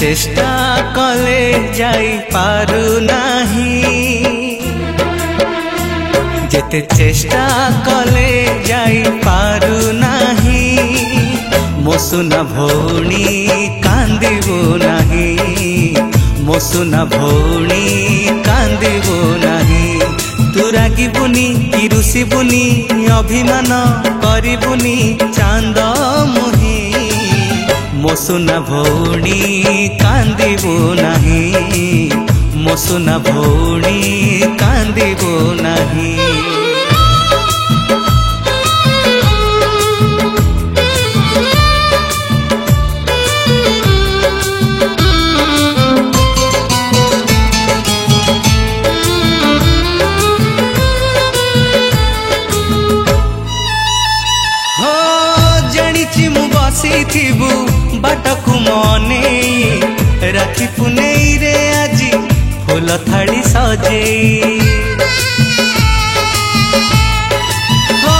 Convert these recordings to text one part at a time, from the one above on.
चेष्टा कले जाई पारु नाही, जेते चेष्टा कले जाई पारु नाही, मो सुना भौणी कांदिबो नाही, मो सुना भौणी कांदिबो नाही। तू रागिबुनी कि रुसिबुनी अभिमान करिबुनी चांद मुही, मो सुना भौणी कांदिबो नाही, मो सुना भौणी कांदिबो नाही। हो जानिछि मु बसिथिबु बाटकु मने, राखी पुनेई रे आजी फूल थाड़ी सजेई। हो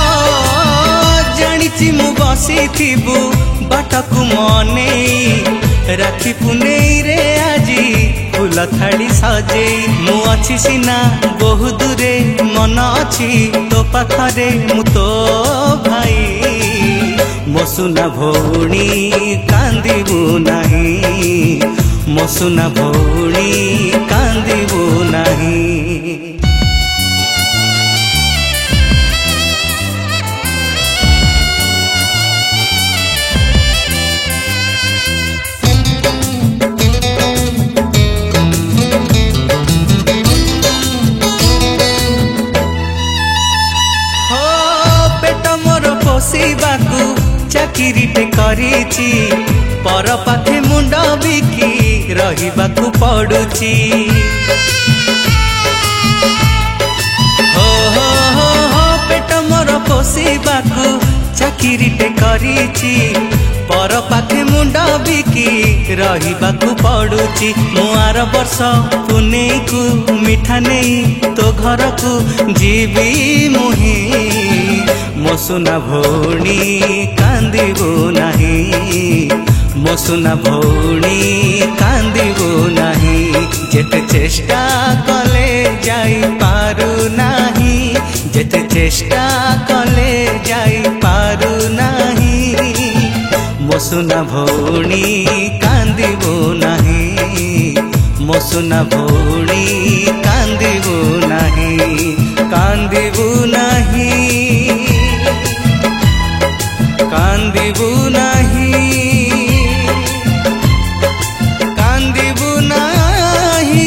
जानिछि मु बसिथिबु बाटकु मने, राखी पुनेई रे आजी फूल थाड़ी सजेई। मु अछि सिना बहु दूरे मन अछि तो पाखरे मु तो भाई, मो सुना भौणी कांदिबो नाही, मो सुना भौणी कांदिबो नाही। हो पेट मोर पोषिबाकू चाकिरीटे करिछि, पर पाखे मुंड बिकी रहिबाकू पड़ुछि। हो हो हो हो पेट मोर पोषिबाकू चाकिरीटे करिछि, पर पाखे मुंड बिकी रहिबाकू पड़ुछि। मु आर वर्ष पुनेईकू मिठा नेई तो घरकू जीवी मुही, मो सुना भौणी कांदिबो नाही, मो सुना भौणी कांदिबो नाही। जेते चेष्टा कले जाई पारु नाही, जेते चेष्टा कले जाई पारु नाही, मो सुना भौणी कांदिबो नाही, मो सुना भौणी कांदिबो नाही, कांदिबो नाही, कांदिबो नाही, कांदिबो नाही।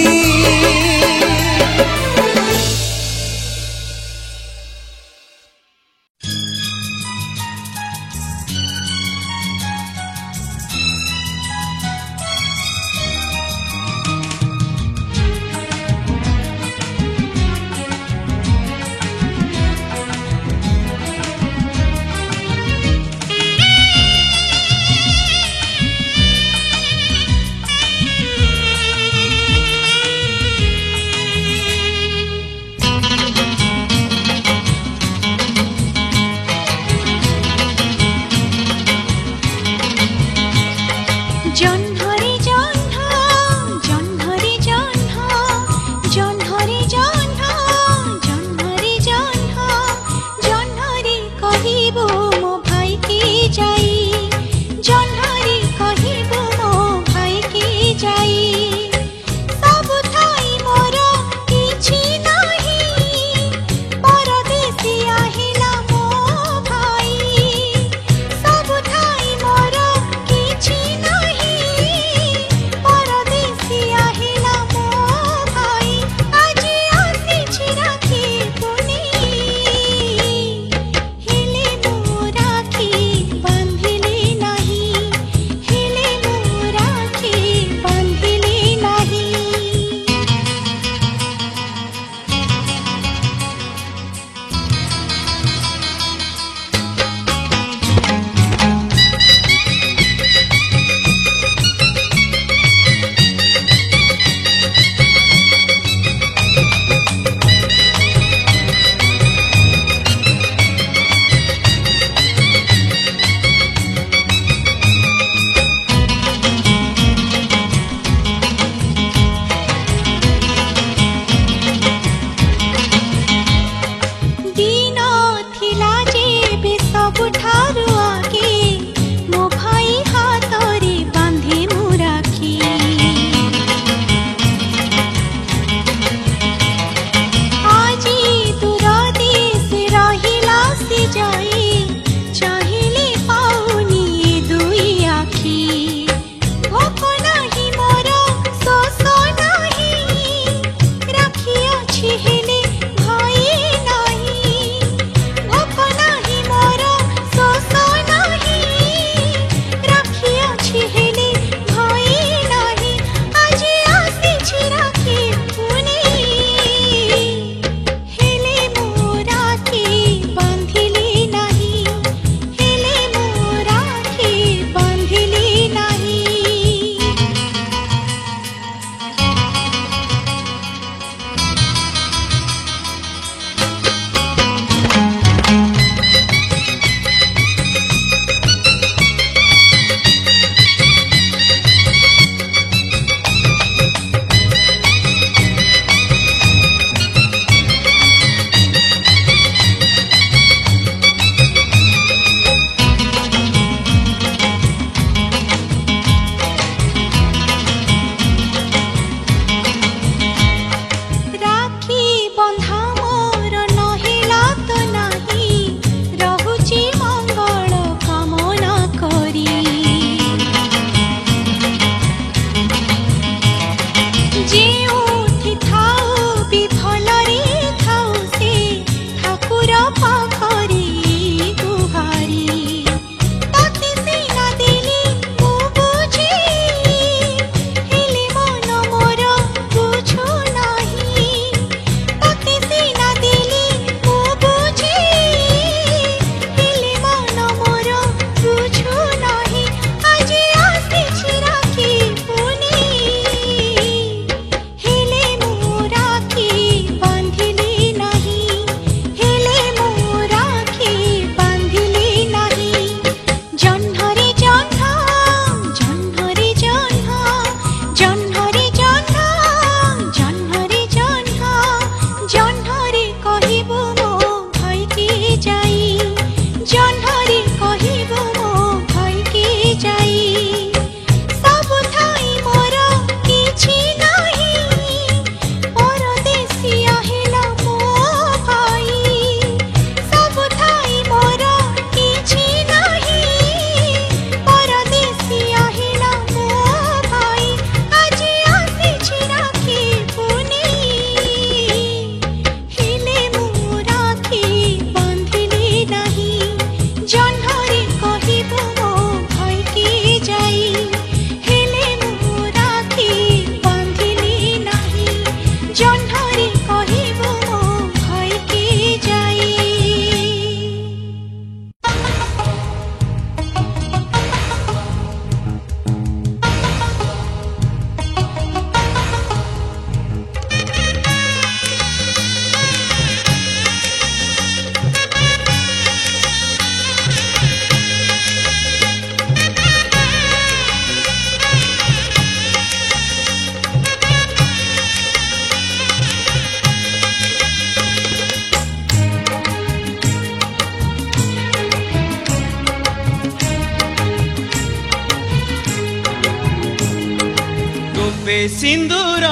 टोपे सिंदूर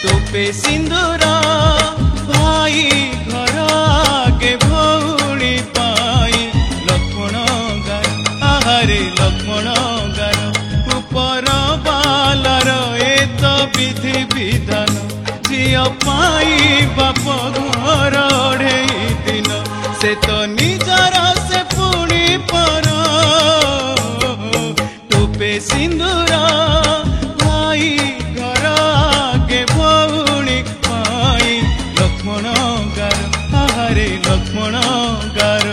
टोपे सिंदूर भाई घर आगे भौणी पाई लक्ष्मण गार आहारे लक्ष्मण गार ऊपर बालर एत विधि विधान झियो पाई बाप घर ओढ़ेई दिन से तो निजर से पुणी पर टोपे सिंदूर भाई घर आगे भौणी पाई लक्ष्मण गार आहारे लक्ष्मण गार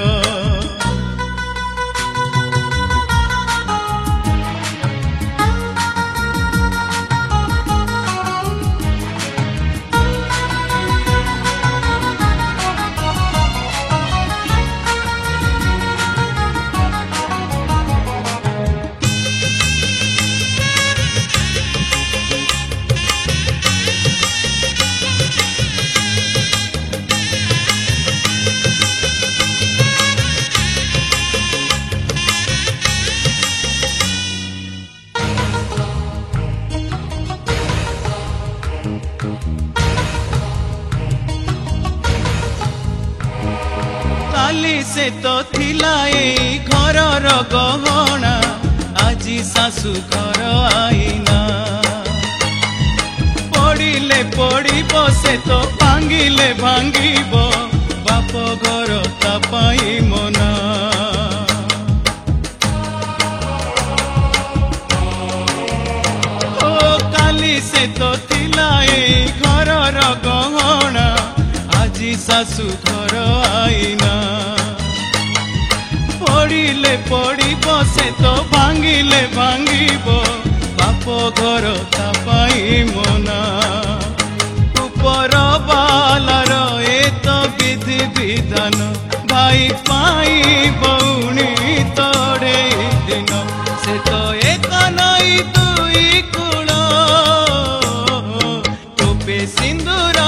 काली से तो थिला एई घरर गहना आजी सासु घर आईना पड़िले पड़िब से तो भांगिले भांगिब बाप घर ता पाई मना ओ काली से तो थिला एई घरर गहना आजी सासु घर आईना पड़िले पड़िब से तो भांगिले भांगिब बाप घर ता पाई मना ऊपर बालार एत विधि विधान भाई पाई भौणी तोड़े दिन से तो एक नई दुई कूल टोपे सिंदूर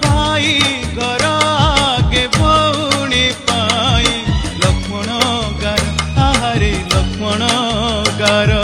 भाई घर आगे भौणी पाई लक्ष्मण गार आहारे लक्ष्मण गार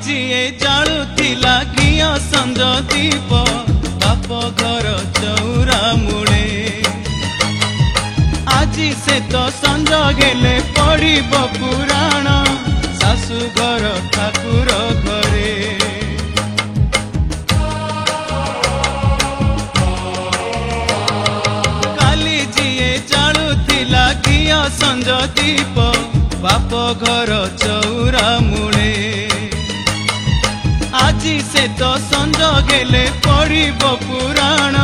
जीए जालुथिला घिया संज दीप बाप घर चौरा मुड़े आजी से तो संज गेले पड़िब पुराण सासु घर ठाकुर घरे काली जीए जालुथिला घिया संज दीप बाप घर चौरा मुड़े आजी से तो संज गेले पड़िब पुराण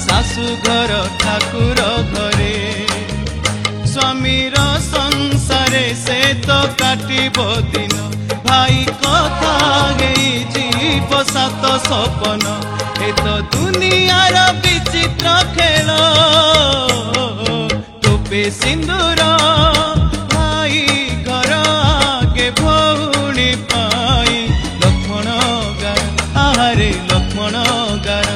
सासु घर ठाकुर घरे स्वामीर संसारे से तो काटिब दिन भाई कथा गई जीव सात सपन ए तो दुनियार विचित्र खेल टोपे सिंदूर भाई घर आगे भौणी पाई लक्ष्मण गार आहारे लक्ष्मण गार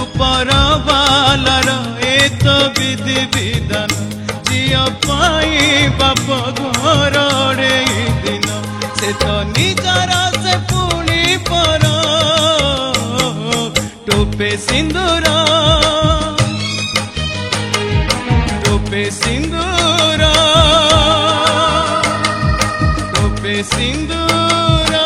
ऊपर बालर एत विधि विधान झियो पाई बाप घर ओढ़ेई दिन से तो निजर से पुणी पर टोपे सिंदूर टोपे सिंदूर टोपे सिंदूर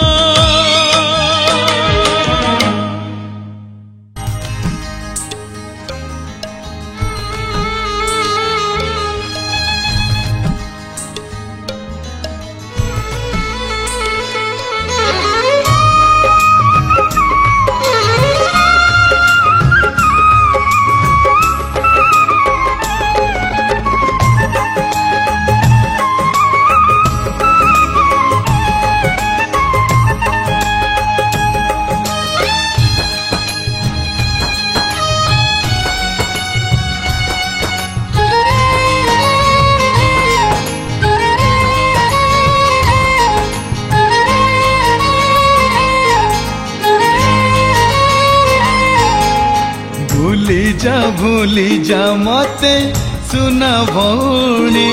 भूली जा मते सुना भौणी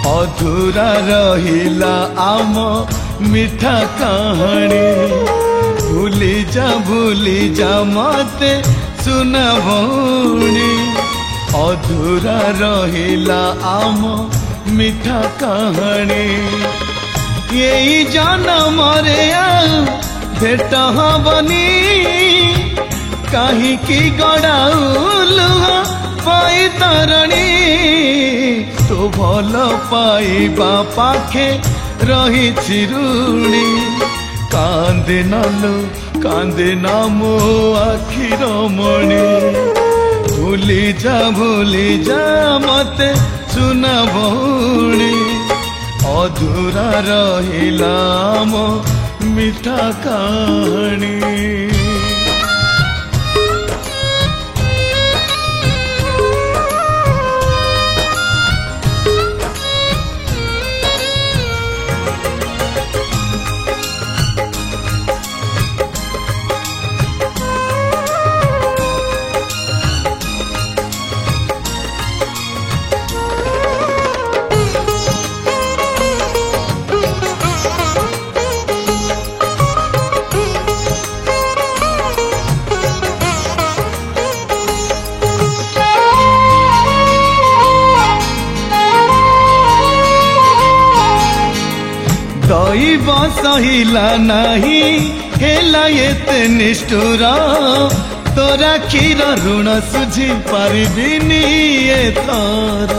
अधूरा रहिला आम मिठा कहानी भूली जा मते सुना भौणी अधूरा रहिला आम मिठा कहानी यही जन्म रे भेट हबनी कहीं की गड़ाउलु पाई तरणी तो भल पाइबा पाखे रही चिरुणी कांदे नालो कांदे ना मो आखिर मणि भूली जा मते सुना भौणी अधूरा रहिला मो मिठा कहानी दैव सहिला नहीं हेला एते निष्ठुर तोरा क्षीर ऋण सुझी पारिबिनी एथर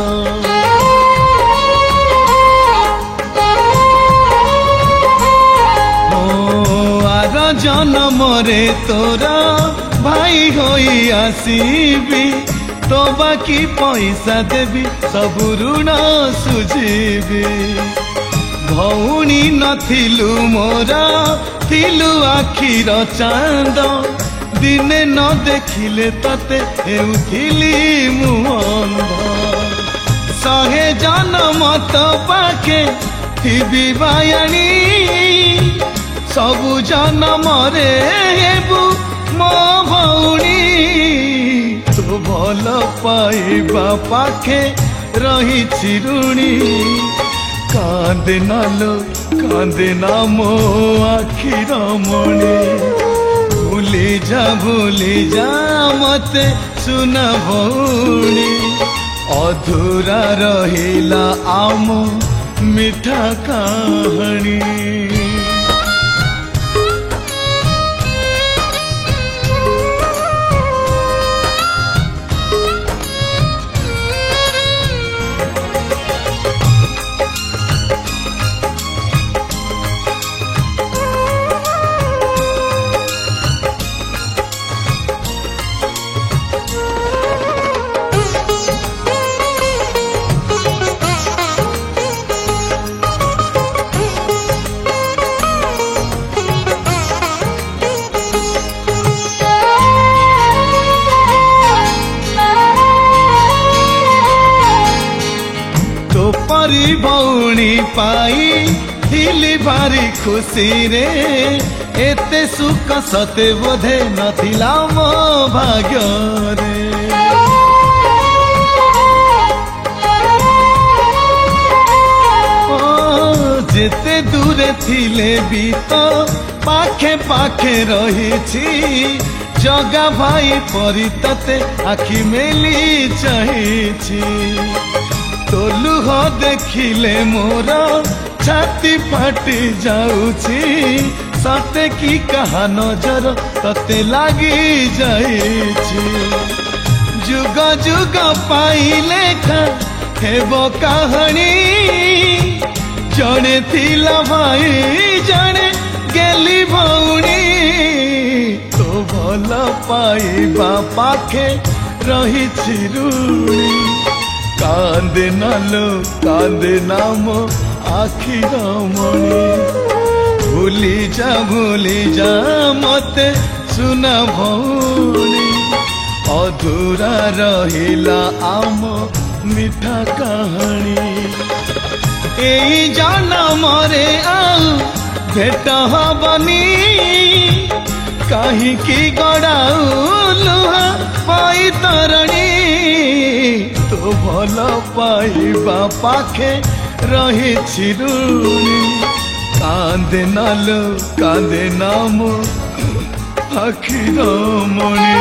आर जन्म रे तोरा भाई होई आसीबी तो बाकी पैसा देवी सब ऋण सुझीबी भौणी नथिलु मोरा थिलु आखिर चांद दिने न देखिले तते हेउथिली मुअंध सहे जन्म तो पाखे थिबी बायाणी सबु जन्म रे हेबु मो भौणी तो भल पाइबा पाखे रही चिरुणी कांदे ना मो आखिर मणि भूली जा मते सुना भौणी अधूरा रहिला आम मिठा कहानी परी भौणी पाई थिली भारी खुशी रे एते सुख सते बोधे नथिला मो भाग्य रे जेते दूरे थिले भी तो पाखे पाखे रही जगा भाई परी तते आखि मेली चाहिछि तो लुह देखिले मोर छाती फाटी जाउछि सते की कहा नजर तते लागी जाइछि जुग जुग पाइले हेबो कहानी जड़े थिला भाई जड़े गेली भौणी तो भल पाइबा पाखे रही चिरुणी कांदे ना मो आखिर मणि भूली जा मते सुना भौणी अधूरा रहिला आम मिठा कहानी एई जन्म रे भेट हबनी କାହିଁକି ଗଡ଼ାଉ ଲୁହ ବୈତରଣୀ ତୋ ଭଲ ପାଇବା ପାଖେ ରହିଛି ଋଣୀ କାନ୍ଦେ ନାଲୋ କାନ୍ଦେ ନା ମୋ ଆଖିର ମଣି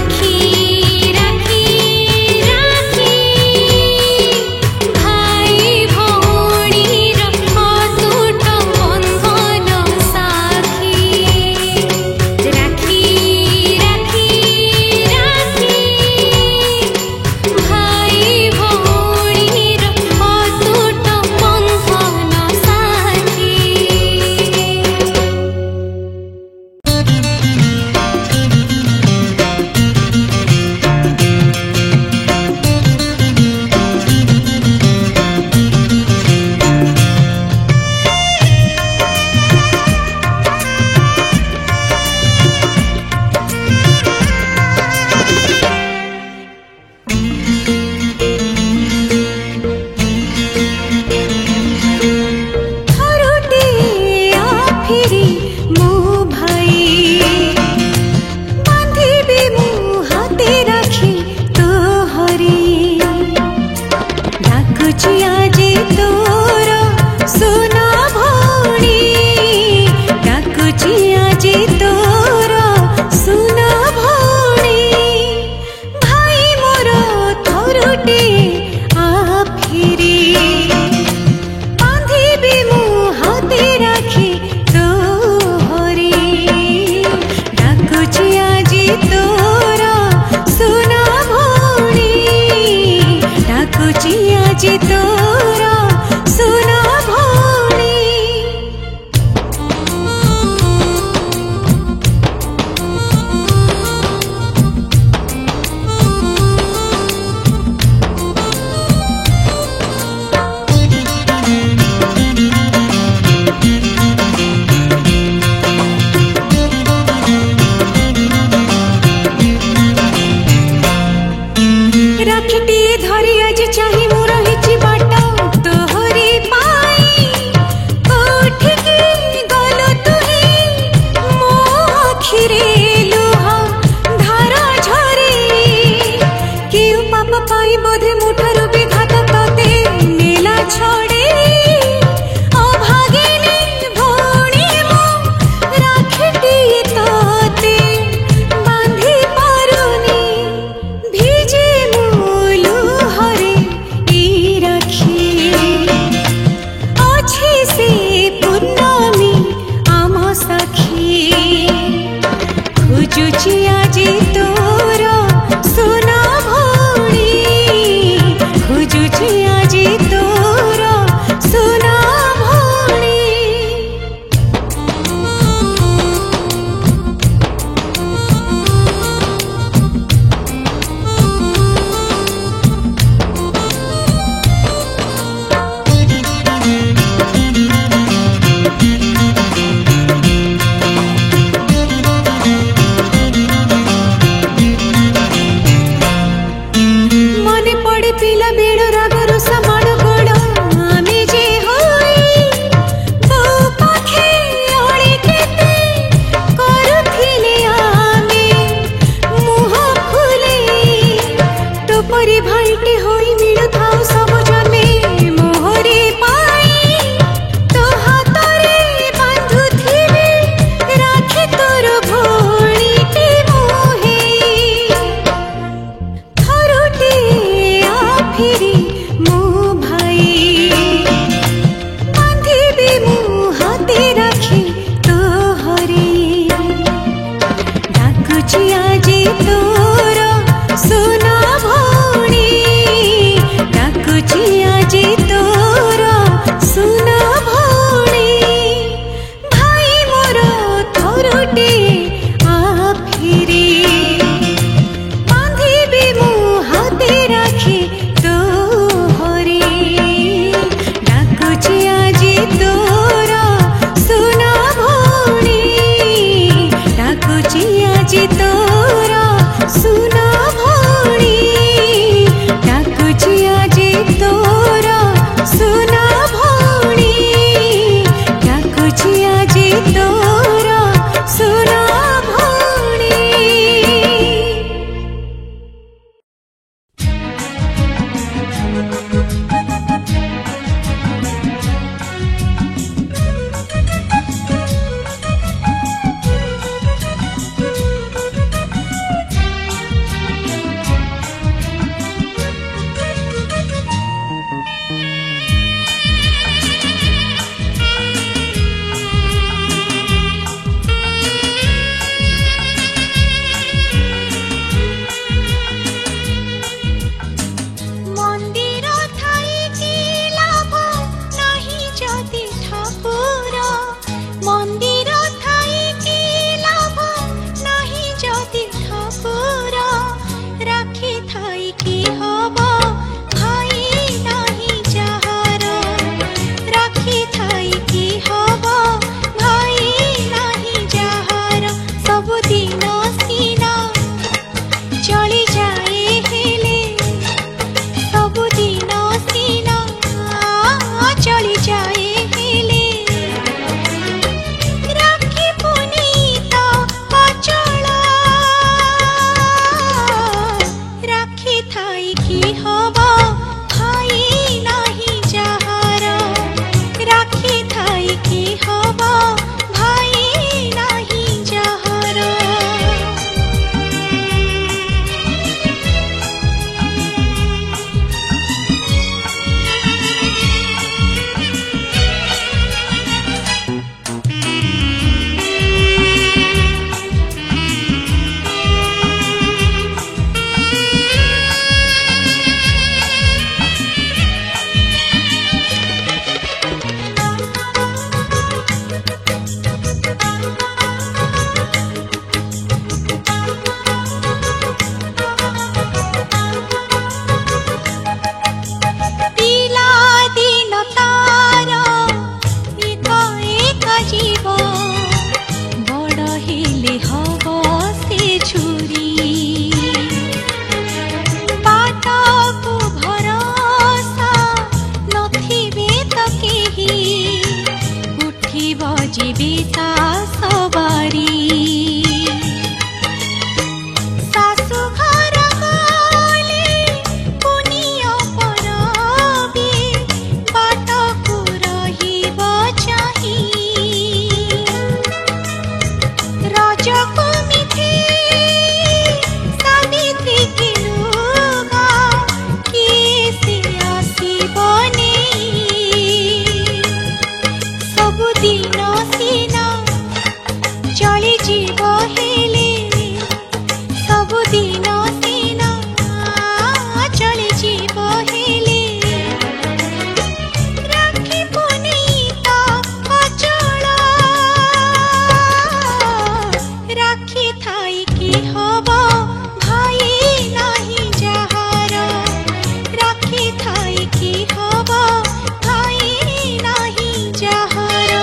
राखी तोरा सुना भौणी राखीटी धरी आज चाही मु रहिची बाट तोहरी पाई कोठिकी गलो तुही मो आखिरे लुह धारा झरी केउ पाप पाई बोधे मुठारु विघात तते नेला छड़े अभागिनी भौणी मो राखीटी तते बांधी पारुनी भिजे हरे ई राखी अच्छी से पूर्णमी आम सखी खोजुची आज तोर सोना भौणी खोजुची आज तोर सोना भौणी मने पड़े पिला बेड़ रागर समान गोड़ आमे जे होई बो पाखे अड़ी केते करुथिले आमे मुह खुले टोपरी भाईटे होई मिळु थाउ सब जमे मोहरे पाई तो हातरे बांधुथिबे राखी तोर भौणीटे मोहे थरुटे आफिरी मो भाई बांधिबे मु हाते राखी तोहरे डाकुची आज तोर सोना भौणी डाकुची आज तोर सोना भौणी भाई मोर थरुटे आफिरी बांधिबे मु हाते राखी तोहरे डाकुची आज तोर सोना भौणी डाकुची आज तोर सोना भौणी डाकुची आज तोर सोना भौणी डाकुची आज तोर सोना भौणी देले हब से छुरी बाटा को भरोसा नथिबे तो केही उठिब जीवे ता सवारी सासु घर गले पुनिया परबे बाटा को रहिब चाही राजा को मिथे सावित्री की लुगा किए से आसीब नहीं सबुदिन सीना चली जीव हेले सबुदिन सीना चली जीव हेले राखी पुनीता अचल राखी थाई की हब भाई नाही जहार राखी थाई की हब भाई नाही जहार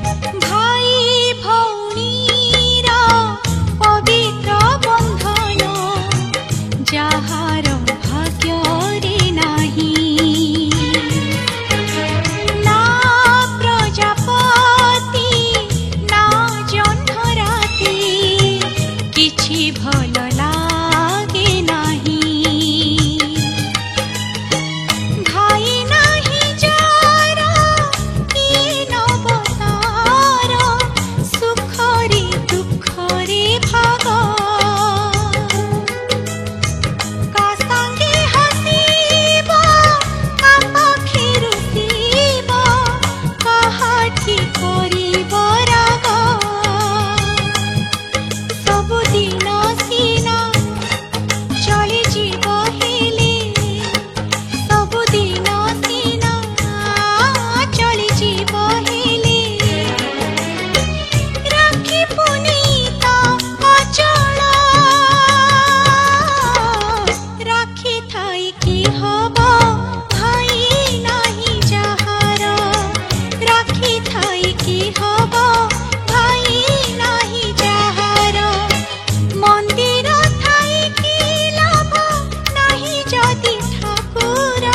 भाई भौणीर पवित्र बंधन जहार भाग्यरे नाही ना प्रजापति ना जह्नराती किछि भल लागे नाही भाई नाही जार किए नवतार सुखरे दुखरे भाग का संगे हसीब का पाखे रुसीब काहाठी करिब राग सबुदिन सीना चली जीव हेले सबुदिन सीना चली जीव हेले राखी पुनीता अचल राखी थाई की हब भाई नाही जहार राखी थाई की हब भाई नाही जहार मंदिर थाई की लाभ नाही जदि ठाकुर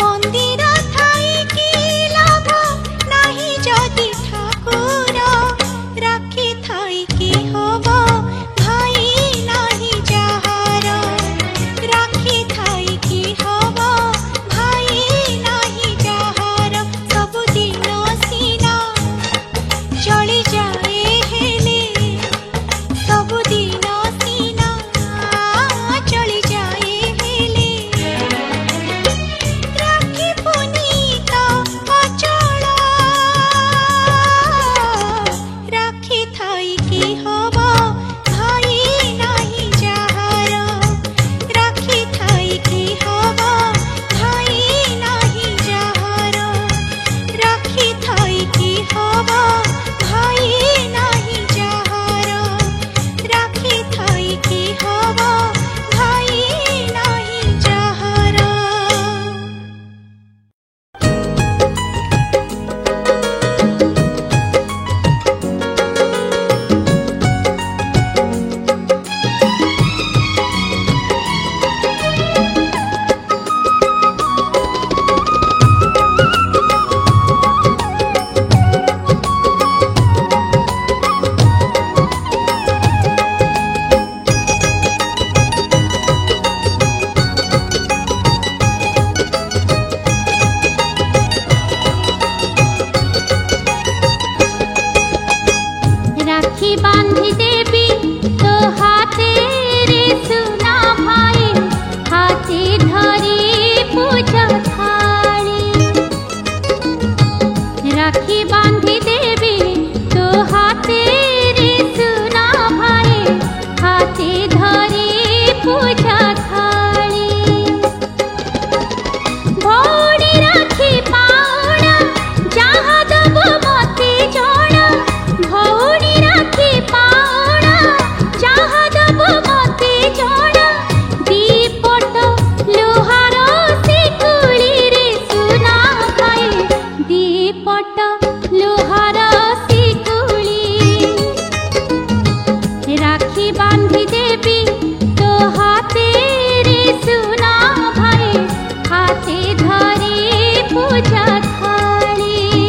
मंदिर थाई की लाभ नाही जदि ठाकुर राखी थाई की हब भाई नाही जहार राखी थाई की हब भाई नाही जहार सबुदिन सीना चली जाए हेले सबुदिन सीना चली जाए हेले राखी पुनीता अचल राखी थाई की हब भाई नाही जहार राखी थाई की हब भाई नाही जहार राखी थाई की हब भाई नाही जहार राखी थाई की हब भाई नाही जहार पट लोहार शिकुली राखी बांधी देवी तो हाथे रे सुना भाई हाथे धरे पूजा थाली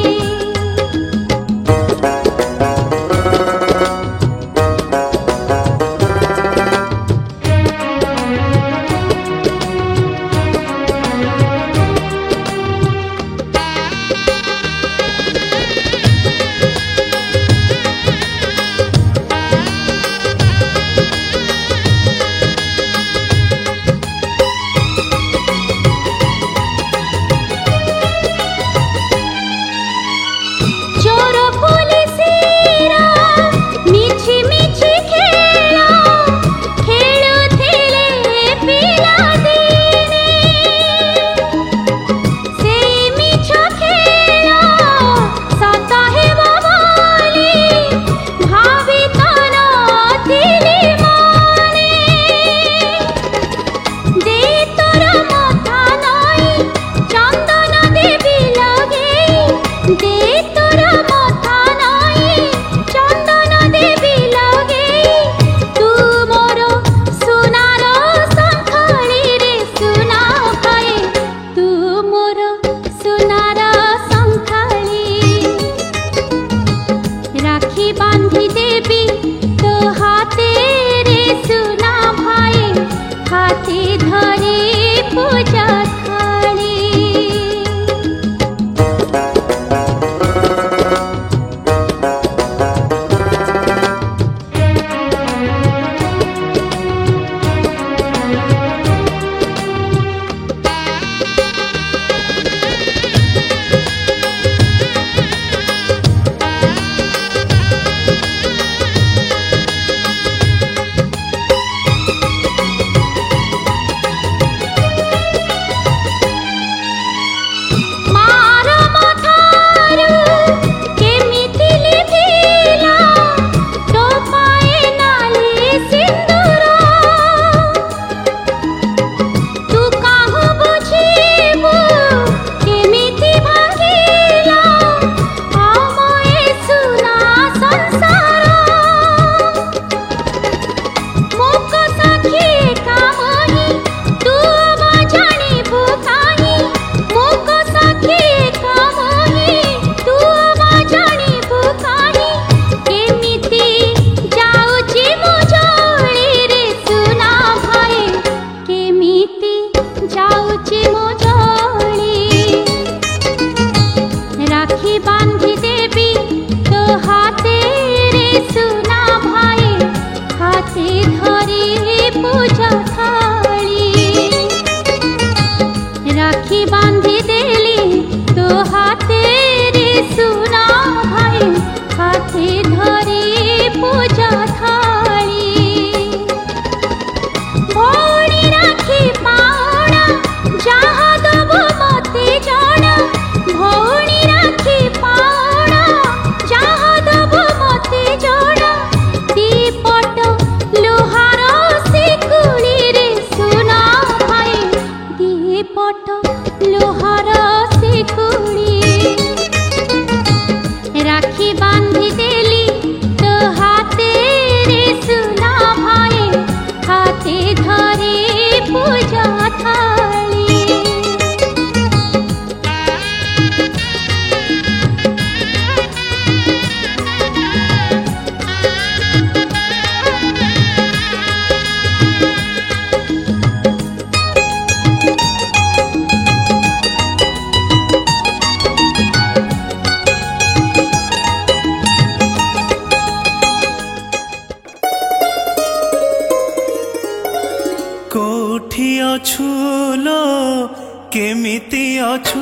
केमिति अछु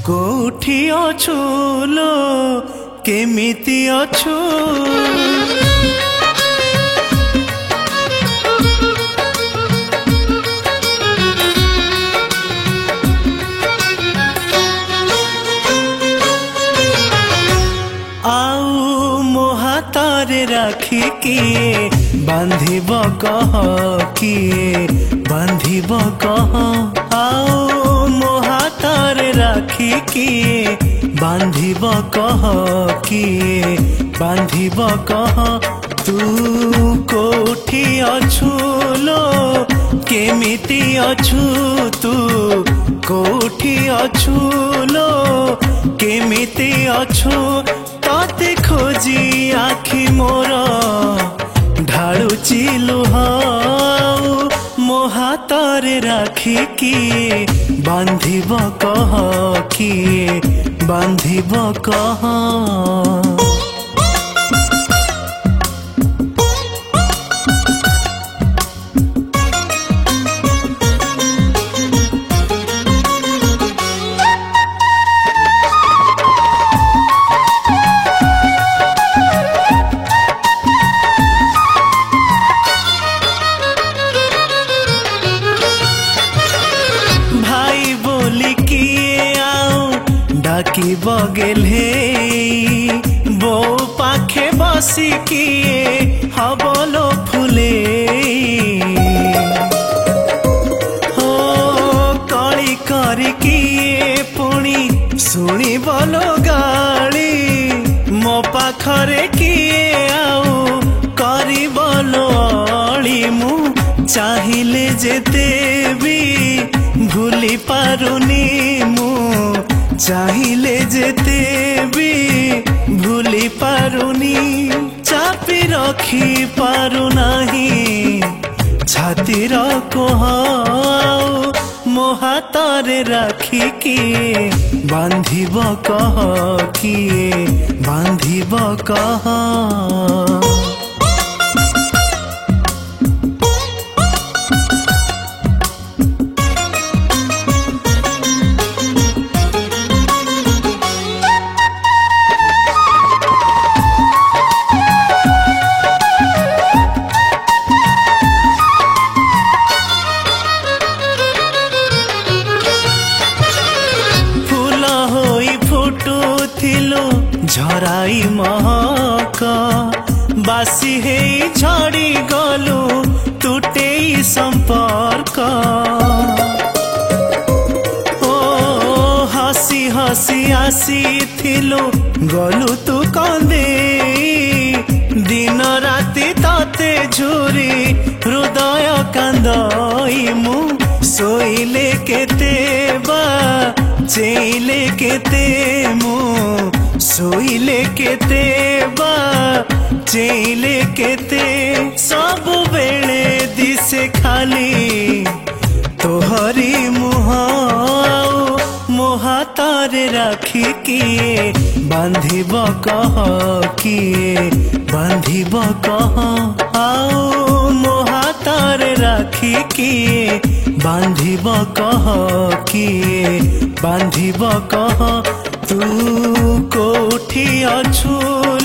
कोठी अछु लो केमिति अछु आउ मो हातरे राखी किए बांधिब कह किए बांधिब कह आओ मो हाथ हाथरे राखी किए बांधिब कह किए बांधिब कह तू कोठी अछु लो केमिति अछु तू कोठी अछु लो केमिति अछु तते खोजी आखि मोर ढाळुची लुह मो हाथरे राखी किए बांधिब कह किए बांधिब कह डाकी बगेल हे बो पाखे बसी किए हबलो फुले हो कली करी किए पुणी शुणी बोलो गाली मो पाखरे किए आउ करी बोलो अली मु चाहिले जेते भी भूली पारुनी मु चाहिले जेते भी भूली पारुनी चापी रखी पारु नाही छातीर कोह मो हाथरे राखी किए बांधिब कह किए बांधिब कह झराई महक बासी हे झड़ी गलु टूटे संपर्क ओ हसी हसी आसी थिलु गलु तू कंदे दिन राति तते झुरी हृदय कांदई मु सोइले केते बा चेइले केते मु सोइले केते बा चेइले केते सब बेले दिसे खाली तोहरी मुह मो हाथरे राखी किए बांधिब कह किए बांधिब कह आओ मो हाथरे राखी किए बांधिब कह किए बांधिब कह तू कोठी अछु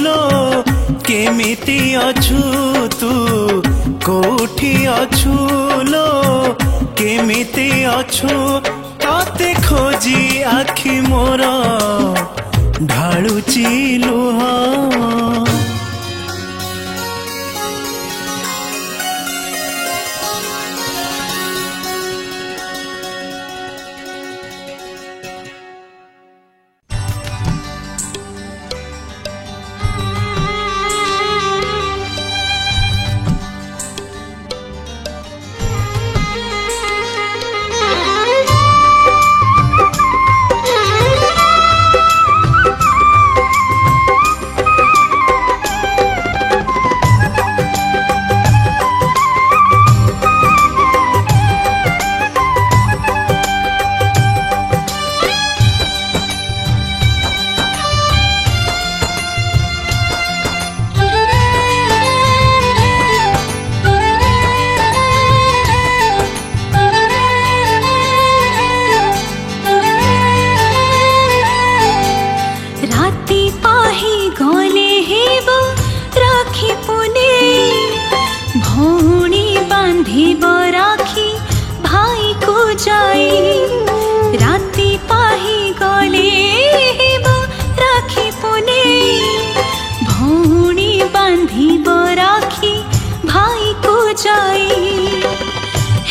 लो केमिति अछु तू कोठी अछु लो केमिति अछु तते खोजी आखि मोर ढाळुची लुह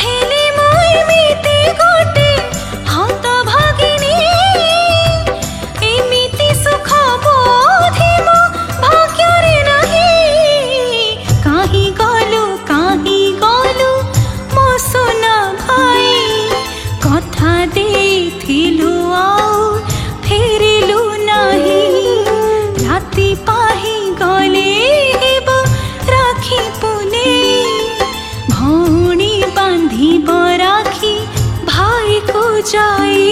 हेले मोय मिते गोटे हाथ भागिनी जाई।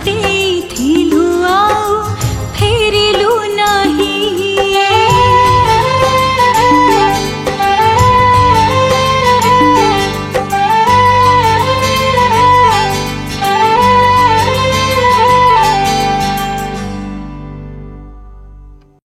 दे